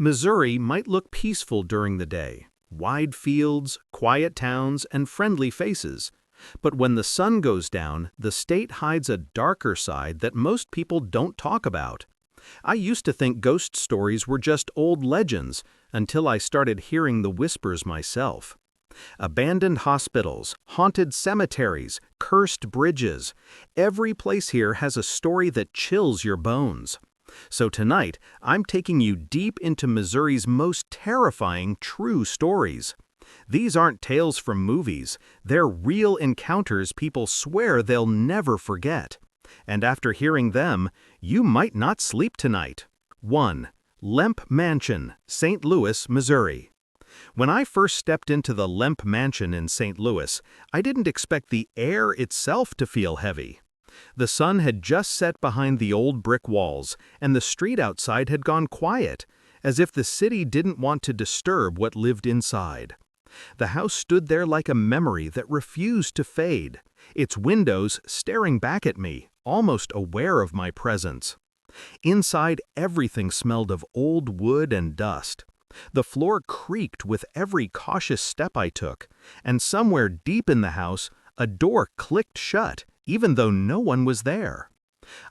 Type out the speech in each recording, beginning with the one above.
Missouri might look peaceful during the day, wide fields, quiet towns, and friendly faces. But when the sun goes down, the state hides a darker side that most people don't talk about. I used to think ghost stories were just old legends until I started hearing the whispers myself. Abandoned hospitals, haunted cemeteries, cursed bridges. Every place here has a story that chills your bones. So tonight, I'm taking you deep into Missouri's most terrifying true stories. These aren't tales from movies, they're real encounters people swear they'll never forget. And after hearing them, you might not sleep tonight. 1. Lemp Mansion, St. Louis, Missouri. When I first stepped into the Lemp Mansion in St. Louis, I didn't expect the air itself to feel heavy. The sun had just set behind the old brick walls, and the street outside had gone quiet, as if the city didn't want to disturb what lived inside. The house stood there like a memory that refused to fade, its windows staring back at me, almost aware of my presence. Inside, everything smelled of old wood and dust. The floor creaked with every cautious step I took, and somewhere deep in the house, a door clicked shut, even though no one was there.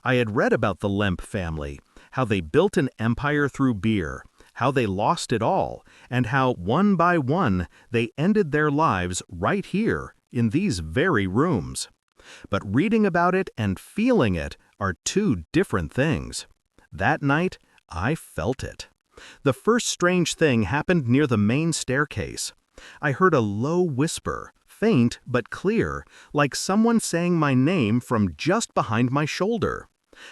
I had read about the Lemp family, how they built an empire through beer, how they lost it all, and how, one by one, they ended their lives right here, in these very rooms. But reading about it and feeling it are two different things. That night, I felt it. The first strange thing happened near the main staircase. I heard a low whisper, faint but clear, like someone saying my name from just behind my shoulder.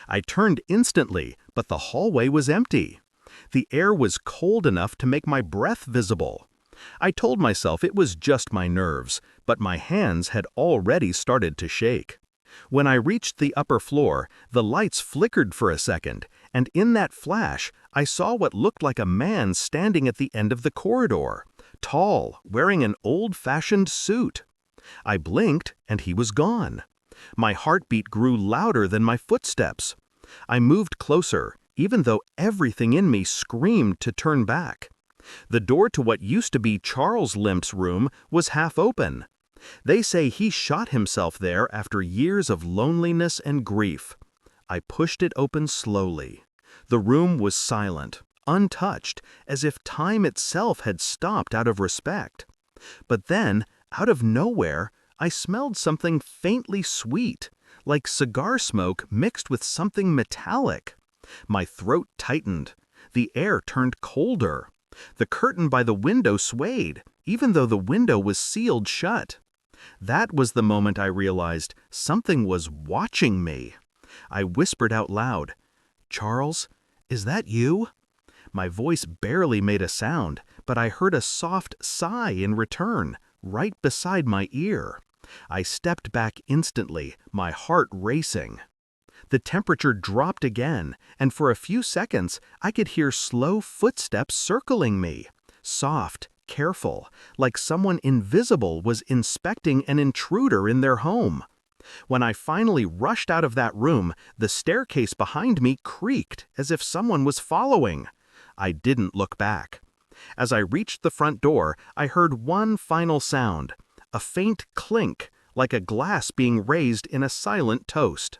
I turned instantly, but the hallway was empty. The air was cold enough to make my breath visible. I told myself it was just my nerves, but my hands had already started to shake. When I reached the upper floor, the lights flickered for a second, and in that flash, I saw what looked like a man standing at the end of the corridor, tall, wearing an old-fashioned suit. I blinked, and he was gone. My heartbeat grew louder than my footsteps. I moved closer, even though everything in me screamed to turn back. The door to what used to be Charles Lemp's room was half open. They say he shot himself there after years of loneliness and grief. I pushed it open slowly. The room was silent, untouched, as if time itself had stopped out of respect. But then, out of nowhere, I smelled something faintly sweet, like cigar smoke mixed with something metallic. My throat tightened. The air turned colder. The curtain by the window swayed, even though the window was sealed shut. That was the moment I realized something was watching me. I whispered out loud, "Charles, is that you?" My voice barely made a sound, but I heard a soft sigh in return, right beside my ear. I stepped back instantly, my heart racing. The temperature dropped again, and for a few seconds, I could hear slow footsteps circling me. Soft, careful, like someone invisible was inspecting an intruder in their home. When I finally rushed out of that room, the staircase behind me creaked as if someone was following. I didn't look back. As I reached the front door, I heard one final sound, a faint clink, like a glass being raised in a silent toast.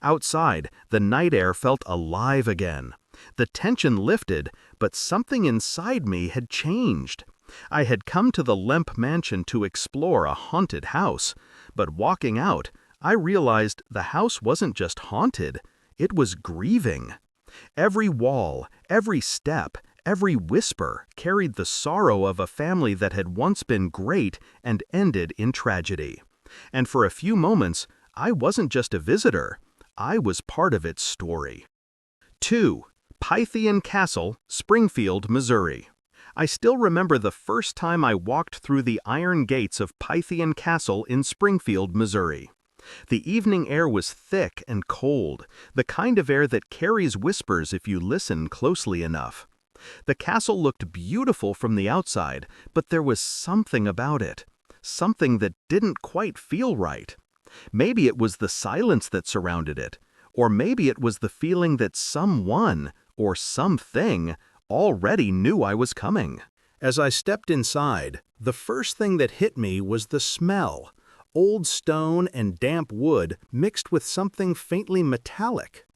Outside, the night air felt alive again. The tension lifted, but something inside me had changed. I had come to the Lemp Mansion to explore a haunted house, but walking out, I realized the house wasn't just haunted, it was grieving. Every wall, every step, every whisper carried the sorrow of a family that had once been great and ended in tragedy. And for a few moments, I wasn't just a visitor, I was part of its story. 2. Pythian Castle, Springfield, Missouri. I still remember the first time I walked through the iron gates of Pythian Castle in Springfield, Missouri. The evening air was thick and cold, the kind of air that carries whispers if you listen closely enough. The castle looked beautiful from the outside, but there was something about it, something that didn't quite feel right. Maybe it was the silence that surrounded it, or maybe it was the feeling that someone, or something, already knew I was coming. As I stepped inside, the first thing that hit me was the smell. Old stone and damp wood mixed with something faintly metallic.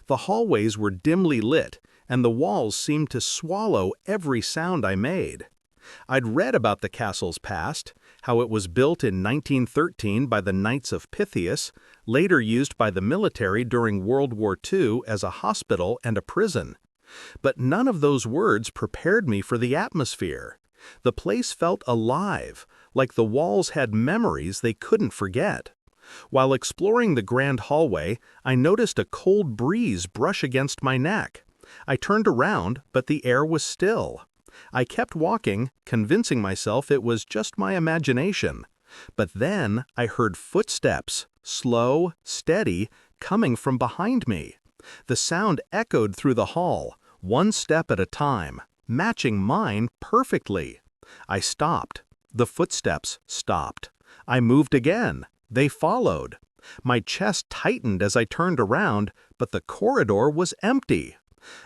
The hallways were dimly lit, and the walls seemed to swallow every sound I made. I'd read about the castle's past, how it was built in 1913 by the Knights of Pythias, later used by the military during World War II as a hospital and a prison. But none of those words prepared me for the atmosphere. The place felt alive, like the walls had memories they couldn't forget. While exploring the grand hallway, I noticed a cold breeze brush against my neck. I turned around, but the air was still. I kept walking, convincing myself it was just my imagination. But then I heard footsteps, slow, steady, coming from behind me. The sound echoed through the hall, one step at a time, matching mine perfectly. I stopped. The footsteps stopped. I moved again. They followed. My chest tightened as I turned around, but the corridor was empty.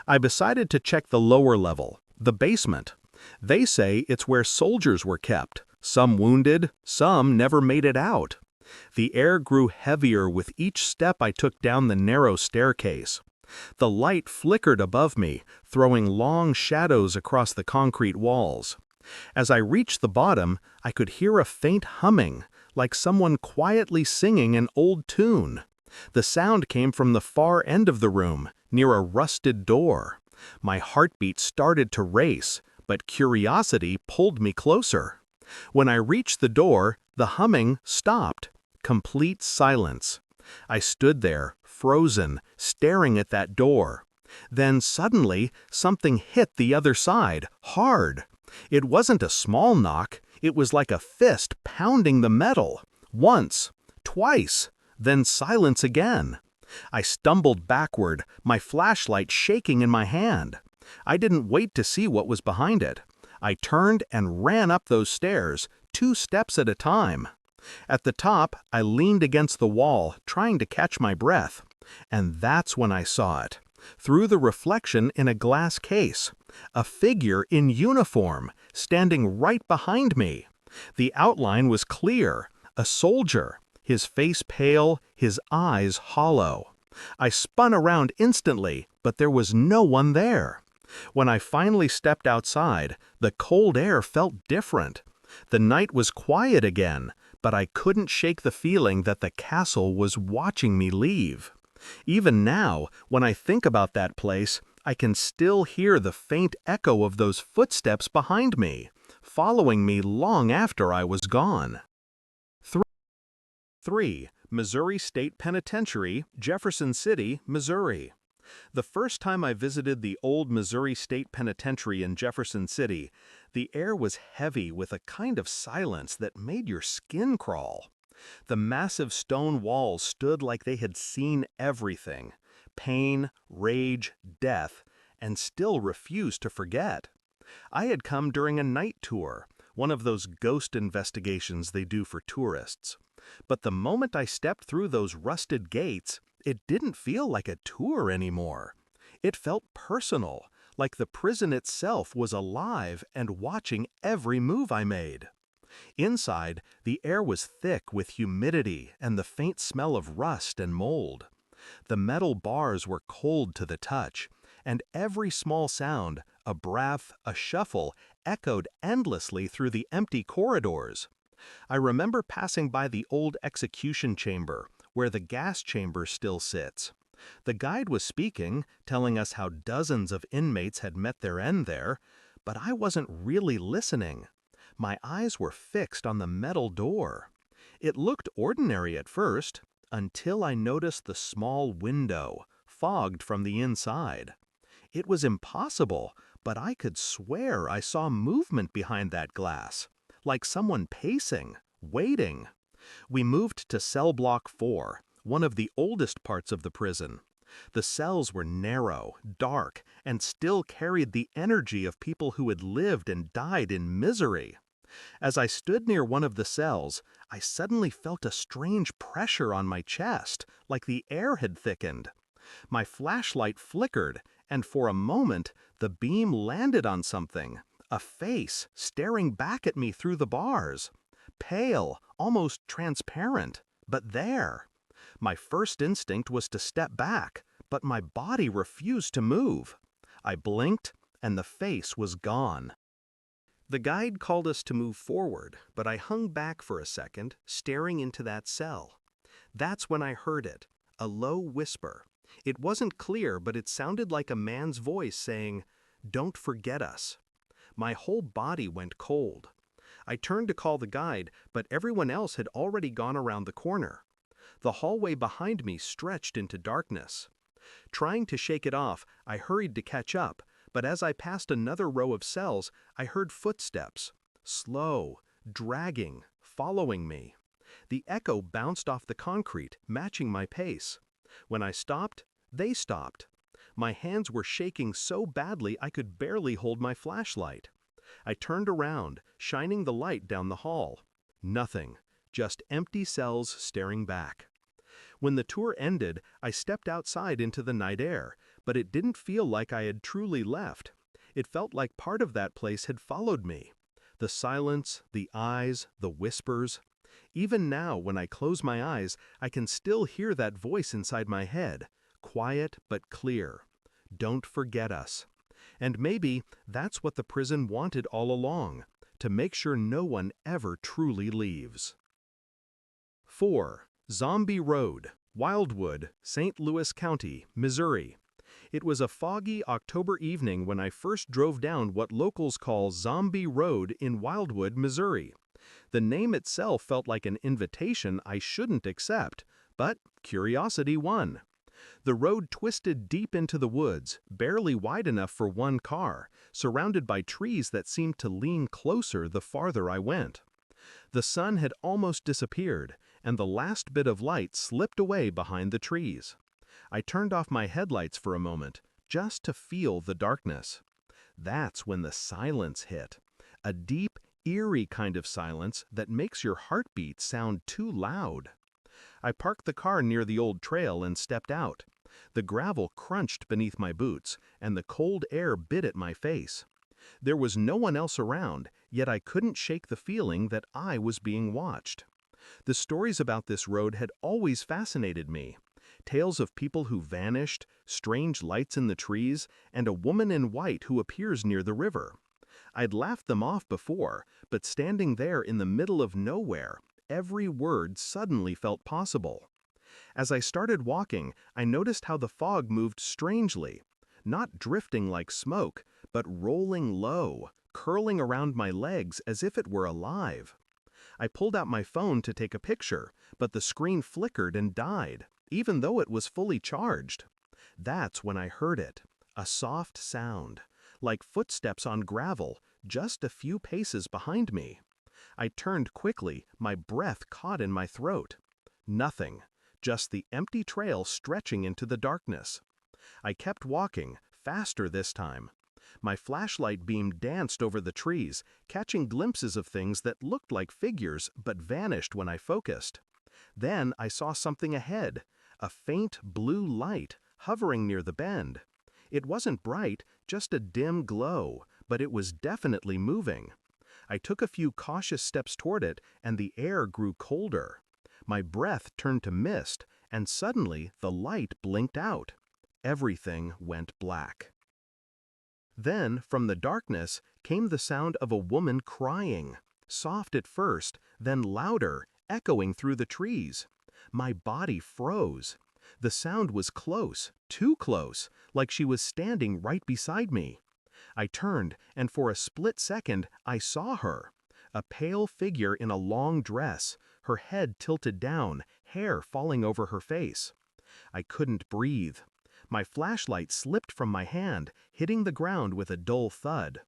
I decided to check the lower level, the basement. They say it's where soldiers were kept, some wounded, some never made it out. The air grew heavier with each step I took down the narrow staircase. The light flickered above me, throwing long shadows across the concrete walls. As I reached the bottom, I could hear a faint humming, like someone quietly singing an old tune. The sound came from the far end of the room, near a rusted door. My heartbeat started to race, but curiosity pulled me closer. When I reached the door, the humming stopped. Complete silence. I stood there, frozen, staring at that door. Then suddenly, something hit the other side, hard. It wasn't a small knock, it was like a fist pounding the metal. Once, twice, then silence again. I stumbled backward, my flashlight shaking in my hand. I didn't wait to see what was behind it. I turned and ran up those stairs, 2 steps at a time. At the top, I leaned against the wall, trying to catch my breath. And that's when I saw it. Through the reflection in a glass case. A figure in uniform, standing right behind me. The outline was clear. A soldier, his face pale, his eyes hollow. I spun around instantly, but there was no one there. When I finally stepped outside, the cold air felt different. The night was quiet again, but I couldn't shake the feeling that the castle was watching me leave. Even now, when I think about that place, I can still hear the faint echo of those footsteps behind me, following me long after I was gone. 3. Missouri State Penitentiary, Jefferson City, Missouri. The first time I visited the old Missouri State Penitentiary in Jefferson City, the air was heavy with a kind of silence that made your skin crawl. The massive stone walls stood like they had seen everything: pain, rage, death, and still refused to forget. I had come during a night tour, one of those ghost investigations they do for tourists. But the moment I stepped through those rusted gates, it didn't feel like a tour anymore. It felt personal, like the prison itself was alive and watching every move I made. Inside, the air was thick with humidity and the faint smell of rust and mold. The metal bars were cold to the touch, and every small sound, a breath, a shuffle, echoed endlessly through the empty corridors. I remember passing by the old execution chamber, where the gas chamber still sits. The guide was speaking, telling us how dozens of inmates had met their end there, but I wasn't really listening. My eyes were fixed on the metal door. It looked ordinary at first, until I noticed the small window, fogged from the inside. It was impossible, but I could swear I saw movement behind that glass, like someone pacing, waiting. We moved to cell block 4, one of the oldest parts of the prison. The cells were narrow, dark, and still carried the energy of people who had lived and died in misery. As I stood near one of the cells, I suddenly felt a strange pressure on my chest, like the air had thickened. My flashlight flickered, and for a moment, the beam landed on something, a face staring back at me through the bars. Pale, almost transparent, but there. My first instinct was to step back, but my body refused to move. I blinked, and the face was gone. The guide called us to move forward, but I hung back for a second, staring into that cell. That's when I heard it, a low whisper. It wasn't clear, but it sounded like a man's voice saying, "Don't forget us." My whole body went cold. I turned to call the guide, but everyone else had already gone around the corner. The hallway behind me stretched into darkness. Trying to shake it off, I hurried to catch up, but as I passed another row of cells, I heard footsteps, slow, dragging, following me. The echo bounced off the concrete, matching my pace. When I stopped, they stopped. My hands were shaking so badly I could barely hold my flashlight. I turned around, shining the light down the hall. Nothing, just empty cells staring back. When the tour ended, I stepped outside into the night air, but it didn't feel like I had truly left. It felt like part of that place had followed me. The silence, the eyes, the whispers. Even now, when I close my eyes, I can still hear that voice inside my head, quiet but clear. Don't forget us. And maybe that's what the prison wanted all along, to make sure no one ever truly leaves. 4. Zombie Road, Wildwood, St. Louis County, Missouri. It was a foggy October evening when I first drove down what locals call Zombie Road in Wildwood, Missouri. The name itself felt like an invitation I shouldn't accept, but curiosity won. The road twisted deep into the woods, barely wide enough for one car, surrounded by trees that seemed to lean closer the farther I went. The sun had almost disappeared, and the last bit of light slipped away behind the trees. I turned off my headlights for a moment, just to feel the darkness. That's when the silence hit. A deep, eerie kind of silence that makes your heartbeat sound too loud. I parked the car near the old trail and stepped out. The gravel crunched beneath my boots, and the cold air bit at my face. There was no one else around, yet I couldn't shake the feeling that I was being watched. The stories about this road had always fascinated me. Tales of people who vanished, strange lights in the trees, and a woman in white who appears near the river. I'd laughed them off before, but standing there in the middle of nowhere, every word suddenly felt possible. As I started walking, I noticed how the fog moved strangely, not drifting like smoke, but rolling low, curling around my legs as if it were alive. I pulled out my phone to take a picture, but the screen flickered and died, even though it was fully charged. That's when I heard it, a soft sound, like footsteps on gravel, just a few paces behind me. I turned quickly, my breath caught in my throat. Nothing, just the empty trail stretching into the darkness. I kept walking, faster this time. My flashlight beam danced over the trees, catching glimpses of things that looked like figures but vanished when I focused. Then I saw something ahead, a faint blue light hovering near the bend. It wasn't bright, just a dim glow, but it was definitely moving. I took a few cautious steps toward it, and the air grew colder. My breath turned to mist, and suddenly the light blinked out. Everything went black. Then, from the darkness, came the sound of a woman crying, soft at first, then louder, echoing through the trees. My body froze. The sound was close, too close, like she was standing right beside me. I turned, and for a split second, I saw her. A pale figure in a long dress, her head tilted down, hair falling over her face. I couldn't breathe. My flashlight slipped from my hand, hitting the ground with a dull thud.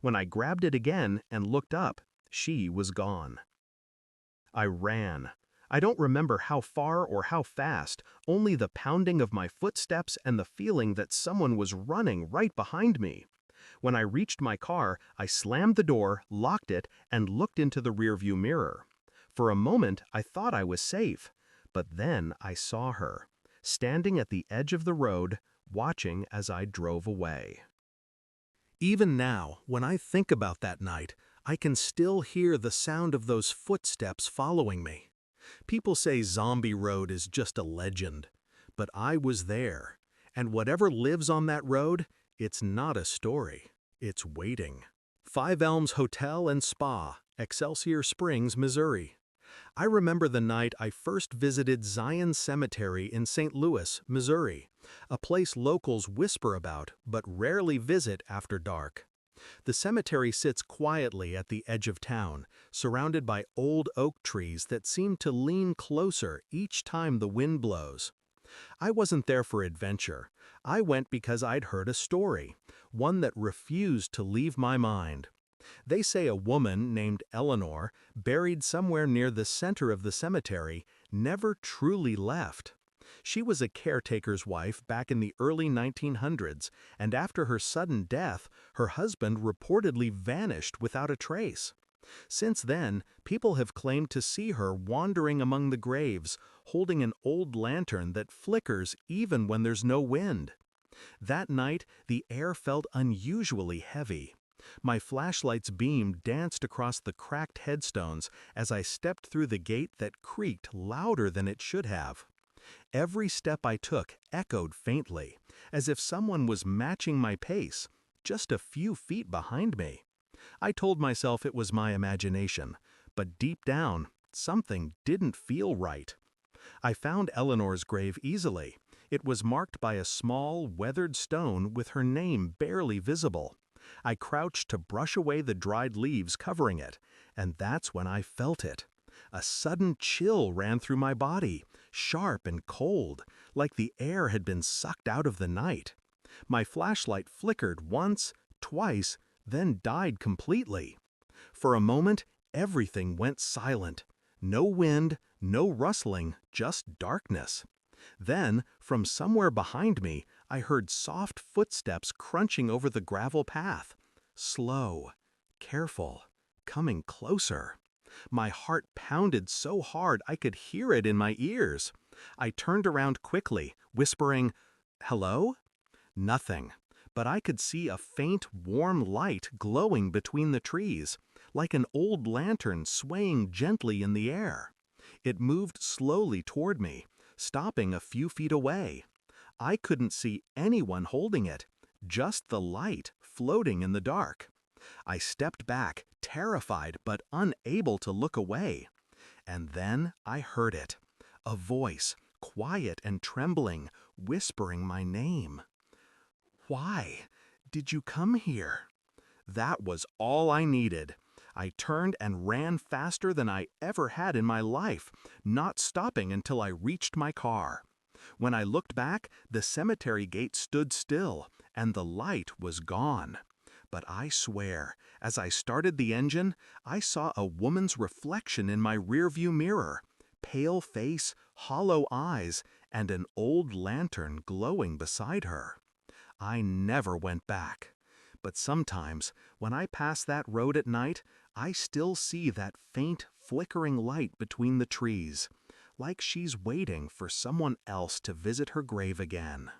When I grabbed it again and looked up, she was gone. I ran. I don't remember how far or how fast, only the pounding of my footsteps and the feeling that someone was running right behind me. When I reached my car, I slammed the door, locked it, and looked into the rearview mirror. For a moment, I thought I was safe, but then I saw her, standing at the edge of the road, watching as I drove away. Even now, when I think about that night, I can still hear the sound of those footsteps following me. People say Zombie Road is just a legend, but I was there, and whatever lives on that road, it's not a story, it's waiting. Five Elms Hotel and Spa, Excelsior Springs, Missouri. I remember the night I first visited Zion Cemetery in St. Louis, Missouri, a place locals whisper about but rarely visit after dark. The cemetery sits quietly at the edge of town, surrounded by old oak trees that seem to lean closer each time the wind blows. I wasn't there for adventure. I went because I'd heard a story, one that refused to leave my mind. They say a woman named Eleanor, buried somewhere near the center of the cemetery, never truly left. She was a caretaker's wife back in the early 1900s, and after her sudden death, her husband reportedly vanished without a trace. Since then, people have claimed to see her wandering among the graves, holding an old lantern that flickers even when there's no wind. That night, the air felt unusually heavy. My flashlight's beam danced across the cracked headstones as I stepped through the gate that creaked louder than it should have. Every step I took echoed faintly, as if someone was matching my pace, just a few feet behind me. I told myself it was my imagination, but deep down, something didn't feel right. I found Eleanor's grave easily. It was marked by a small, weathered stone with her name barely visible. I crouched to brush away the dried leaves covering it, and that's when I felt it. A sudden chill ran through my body, sharp and cold, like the air had been sucked out of the night. My flashlight flickered once, twice, then died completely. For a moment, everything went silent. No wind, no rustling, just darkness. Then, from somewhere behind me, I heard soft footsteps crunching over the gravel path. Slow, careful, coming closer. My heart pounded so hard I could hear it in my ears. I turned around quickly, whispering, "Hello?" Nothing, but I could see a faint, warm light glowing between the trees, like an old lantern swaying gently in the air. It moved slowly toward me, stopping a few feet away. I couldn't see anyone holding it, just the light floating in the dark. I stepped back, terrified but unable to look away. And then I heard it, a voice, quiet and trembling, whispering my name. "Why did you come here?" That was all I needed. I turned and ran faster than I ever had in my life, not stopping until I reached my car. When I looked back, the cemetery gate stood still, and the light was gone. But I swear, as I started the engine, I saw a woman's reflection in my rearview mirror, pale face, hollow eyes, and an old lantern glowing beside her. I never went back. But sometimes, when I pass that road at night, I still see that faint, flickering light between the trees, like she's waiting for someone else to visit her grave again.